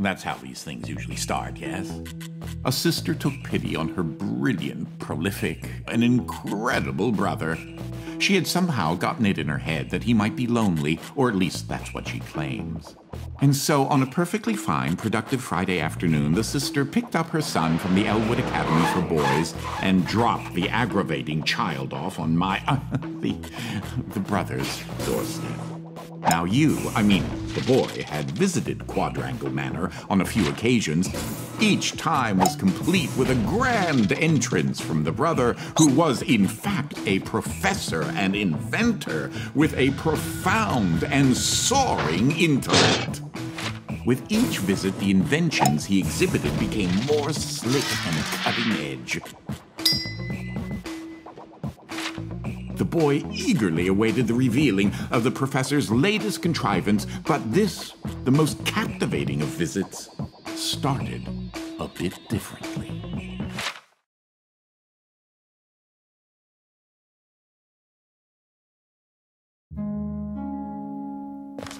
that's how these things usually start, yes? A sister took pity on her brilliant, prolific, and incredible brother. She had somehow gotten it in her head that he might be lonely, or at least that's what she claims. And so, on a perfectly fine, productive Friday afternoon, the sister picked up her son from the Elwood Academy for Boys and dropped the aggravating child off on the brother's doorstep. Now the boy, had visited Quadrangle Manor on a few occasions. Each time was complete with a grand entrance from the brother, who was in fact a professor and inventor with a profound and soaring intellect. With each visit, the inventions he exhibited became more slick and cutting edge. The boy eagerly awaited the revealing of the professor's latest contrivance, but this, the most captivating of visits, started a bit differently.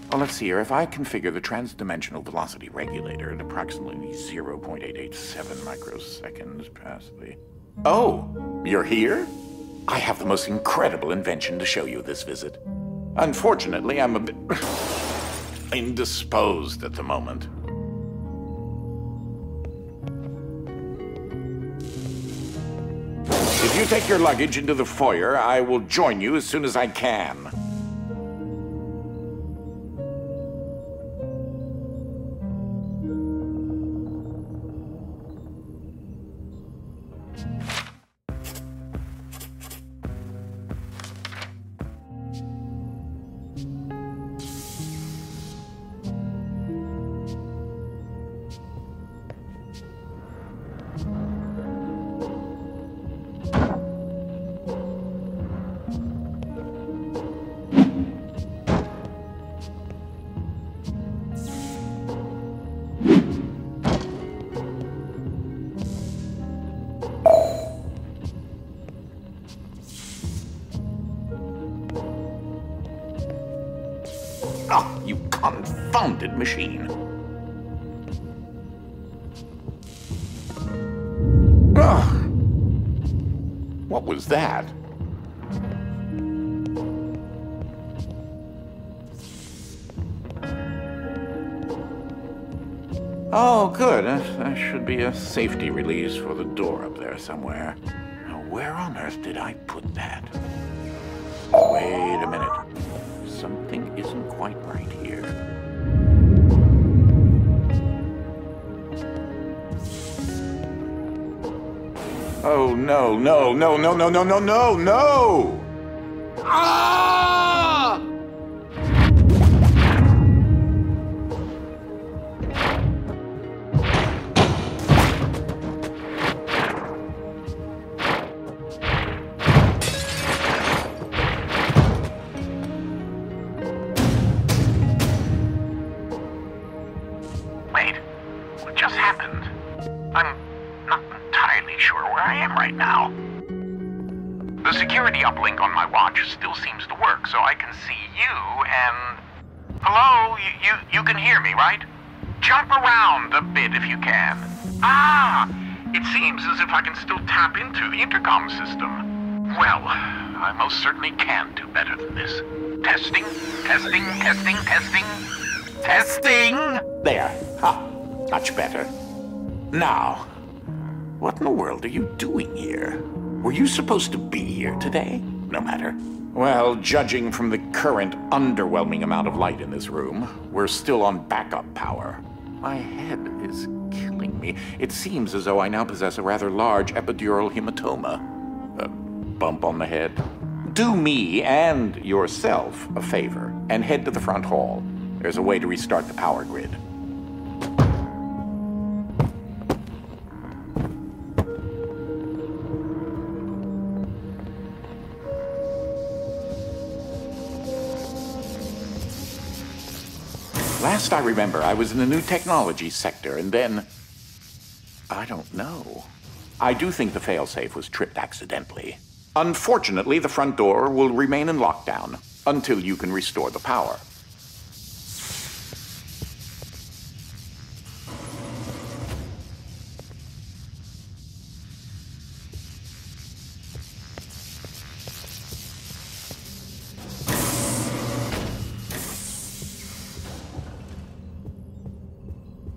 Well, let's see here. If I configure the transdimensional velocity regulator at approximately 0.887 microseconds past the... Oh, you're here? I have the most incredible invention to show you this visit. Unfortunately, I'm a bit indisposed at the moment. If you take your luggage into the foyer, I will join you as soon as I can. Oh, you confounded machine. Ugh. What was that? Oh, good. That should be a safety release for the door up there somewhere. Now, where on earth did I put that? Wait a minute. Something isn't quite right here. Oh, no, no, no, no, no, no, no, no, no! Ah! Wait, what just happened? I'm not entirely sure where I am right now. The security uplink on my watch still seems to work, so I can see you and... Hello? You can hear me, right? Jump around a bit if you can. Ah! It seems as if I can still tap into the intercom system. Well, I most certainly can do better than this. Testing, testing, testing, testing. Testing! There. Ha! Much better. Now, what in the world are you doing here? Were you supposed to be here today? No matter. Well, judging from the current underwhelming amount of light in this room, we're still on backup power. My head is killing me. It seems as though I now possess a rather large epidural hematoma. A bump on the head. Do me and yourself a favor and head to the front hall. There's a way to restart the power grid. Last I remember, I was in the new technology sector, and then... I don't know. I do think the failsafe was tripped accidentally. Unfortunately, the front door will remain in lockdown until you can restore the power.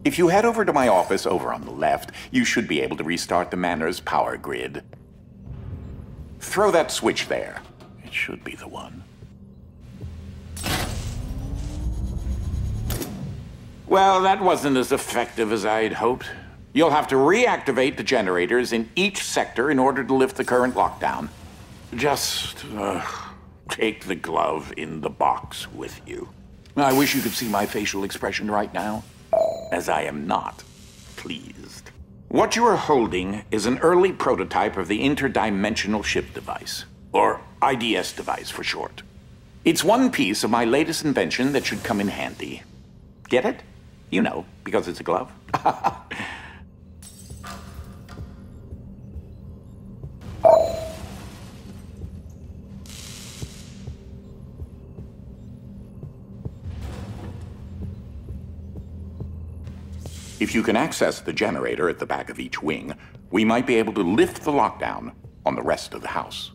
If you head over to my office over on the left, you should be able to restart the Manor's power grid. Throw that switch there. It should be the one. Well, that wasn't as effective as I'd hoped. You'll have to reactivate the generators in each sector in order to lift the current lockdown. Just, take the glove in the box with you. I wish you could see my facial expression right now, as I am not pleased. What you are holding is an early prototype of the interdimensional shift device, or IDS device for short. It's one piece of my latest invention that should come in handy. Get it? You know, because it's a glove. If you can access the generator at the back of each wing, we might be able to lift the lockdown on the rest of the house.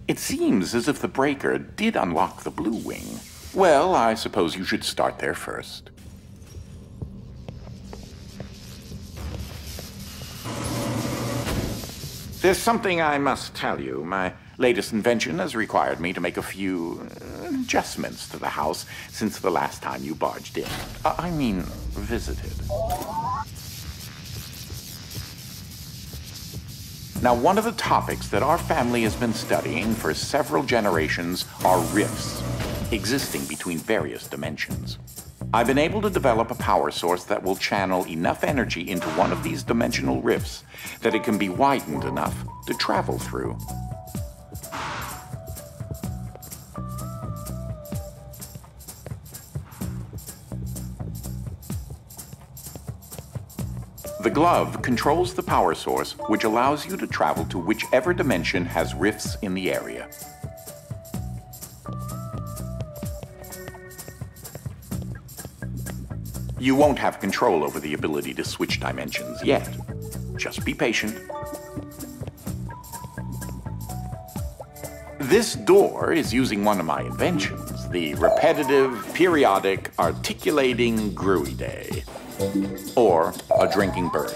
It seems as if the breaker did unlock the blue wing. Well, I suppose you should start there first. There's something I must tell you. My latest invention has required me to make a few adjustments to the house since the last time you barged in. I mean, visited. Now, one of the topics that our family has been studying for several generations are rifts existing between various dimensions. I've been able to develop a power source that will channel enough energy into one of these dimensional rifts that it can be widened enough to travel through. The glove controls the power source, which allows you to travel to whichever dimension has rifts in the area. You won't have control over the ability to switch dimensions yet. Just be patient. This door is using one of my inventions, the repetitive, periodic, articulating Gruidae. Or a drinking bird,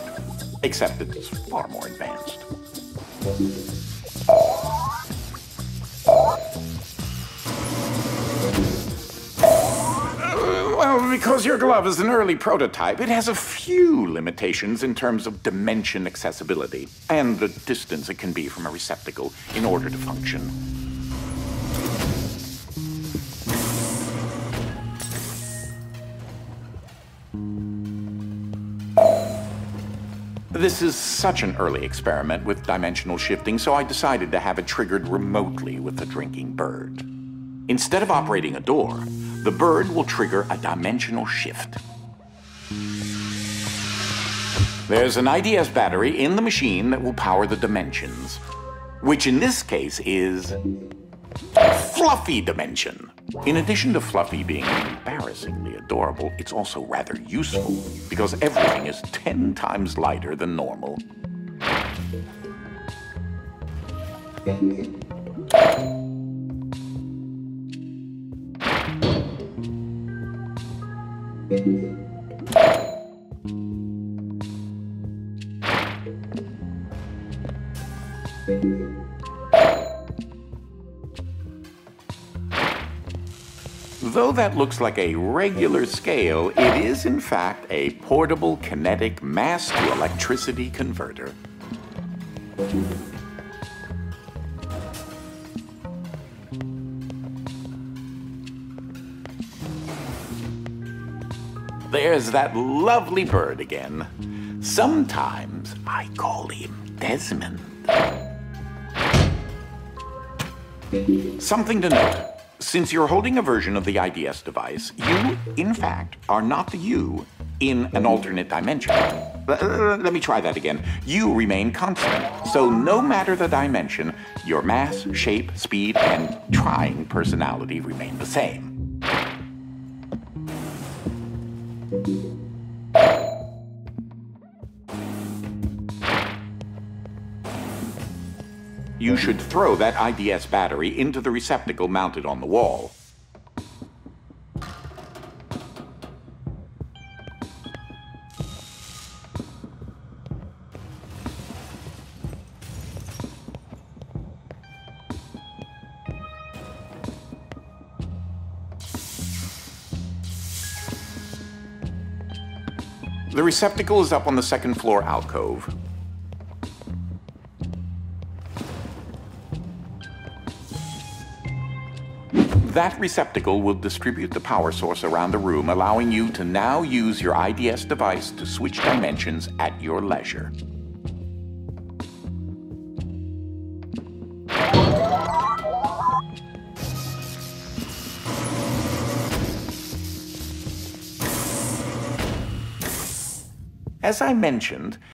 except it's far more advanced. Well, because your glove is an early prototype, it has a few limitations in terms of dimension accessibility and the distance it can be from a receptacle in order to function. This is such an early experiment with dimensional shifting, so I decided to have it triggered remotely with the drinking bird. Instead of operating a door, the bird will trigger a dimensional shift. There's an IDS battery in the machine that will power the dimensions, which in this case is Fluffy Dimension. In addition to Fluffy being embarrassingly adorable, it's also rather useful because everything is 10 times lighter than normal. Though that looks like a regular scale, it is in fact a portable kinetic mass-to-electricity converter. There's that lovely bird again. Sometimes I call him Desmond. Something to note. Since you're holding a version of the IDS device, you, in fact, are not the you in an alternate dimension. Let me try that again. You remain constant, so no matter the dimension, your mass, shape, speed, and trying personality remain the same. You should throw that IDS battery into the receptacle mounted on the wall. The receptacle is up on the second floor alcove. That receptacle will distribute the power source around the room, allowing you to now use your IDS device to switch dimensions at your leisure. As I mentioned,